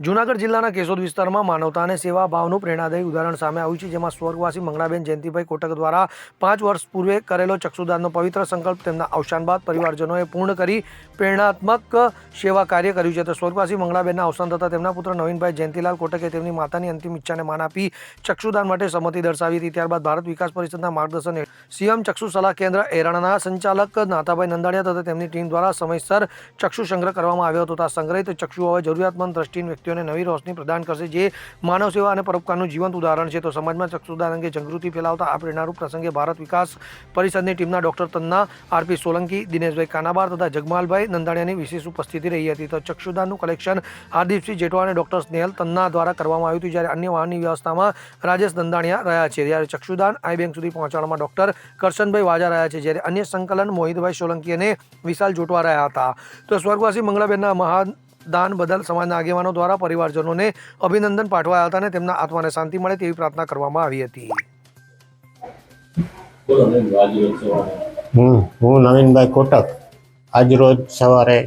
જૂનાગઢ જિલ્લાના કેશોદ વિસ્તારમાં માનવતા અને સેવા ભાવનું પ્રેરણાદાયી ઉદાહરણ સામે આવ્યું છે, જેમાં સ્વર્ગવાસી મંગળાબેન જયંતિભાઈ કોટક દ્વારા 5 વર્ષ પૂર્વે કરેલો ચક્ષુદાનનો પવિત્ર સંકલ્પ તેમના અવસાન બાદ પરિવારજનોએ પૂર્ણ કરી પ્રેરણાત્મક સેવા કાર્ય કર્યું છે. તો સ્વર્ગવાસી મંગળાબેનના અવસાન થતાં તેમના પુત્ર નવીનભાઈ જયંતિલાલ કોટકે તેમની માતાની અંતિમ ઈચ્છાને માન આપી ચક્ષુદાન માટે સંમતિ દર્શાવી હતી. ત્યારબાદ ભારત વિકાસ પરિષદના માર્ગદર્શન હેઠળ સીએમ ચક્ષુ સલાહ કેન્દ્ર એરણના સંચાલક નાથાભાઈ નંદાણીયા તથા તેમની ટીમ દ્વારા સમયસર ચક્ષુ સંગ્રહ કરવામાં આવ્યો હતો. આ સંગ્રહિત ચક્ષુ હવે જરૂરિયાતમંદ દ્રષ્ટિહીન વ્યક્તિઓને નવી રોશની પ્રદાન કરશે, જે માનવ સેવા અને પરોપકારનું જીવંત ઉદાહરણ છે. તો સમાજમાં ચક્ષુદાન અંગે જાગૃતિ ફેલાવતા આ પ્રેરણારૂપ પ્રસંગે ભારત વિકાસ પરિષદની ટીમના ડોક્ટર તન્ના, આરપી સોલંકી, દિનેશભાઈ કાનાબાર તથા જગમાલભાઈ નંદાણીયાની વિશેષ ઉપસ્થિતિ રહી હતી. તો ચક્ષુદાનનું કલેક્શન હરદીપસિંહ જેઠવા અને ડોક્ટર સ્નેહલ તન્ના દ્વારા કરવામાં આવ્યું હતું, જ્યારે અન્ય વાહનની વ્યવસ્થામાં રાજેશ નંદાણીયા રહ્યા છે. જ્યારે ચક્ષુદાન આઈ બેંક સુધી પહોંચાડવામાં ડોક્ટર કરશનભાઈ વાજા રહ્યા છે, જ્યારે અન્ય સંકલન મોહિતભાઈ સોલંકી અને વિશાલ જોટવા રહ્યા હતા. તો સ્વર્ગવાસી મંગળાબેનના મહાદાન બદલ સમાજના આગેવાનો દ્વારા પરિવારજનોને અભિનંદન પાઠવાયા હતા અને તેમના આત્માને શાંતિ મળે તેવી પ્રાર્થના કરવામાં આવી હતી. હું નવીનભાઈ કોટક આજરોજ સવારે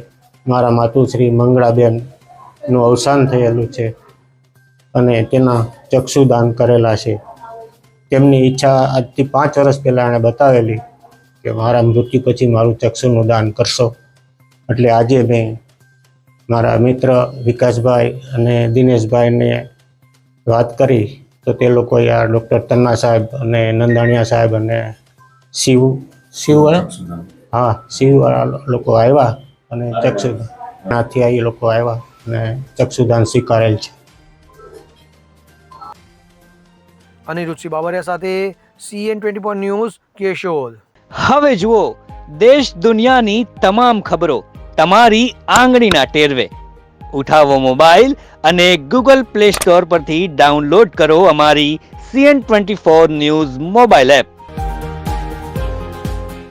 મારા માતુશ્રી મંગળાબેનનું અવસાન થયેલું છે અને તેના ચક્ષુદાન કરેલા છે. તેમની ઈચ્છા આજથી 5 વર્ષ પહેલાં એણે બતાવેલી કે મારા મૃત્યુ પછી મારું ચક્ષુનું દાન કરશો. એટલે આજે મેં મારા મિત્ર વિકાસભાઈ અને દિનેશભાઈને વાત કરી તો તે લોકોએ આ ડૉક્ટર તન્ના સાહેબ અને નંદાણીયા સાહેબ અને શિવવાળા લોકો આવ્યા અને ચક્ષુદાનથી એ લોકો આવ્યા અને ચક્ષુદાન સ્વીકારેલ છે. અનિરુદ્ધ બાબરિયા સાથે CN24 ન્યૂઝ, કેશોદ. હવે જુઓ દેશ દુનિયાની તમામ ખબરો તમારી આંગળીના ટેરવે. ઉઠાવો મોબાઈલ અને Google Play Store પરથી ડાઉનલોડ કરો અમારી CN24 ન્યૂઝ મોબાઈલ એપ.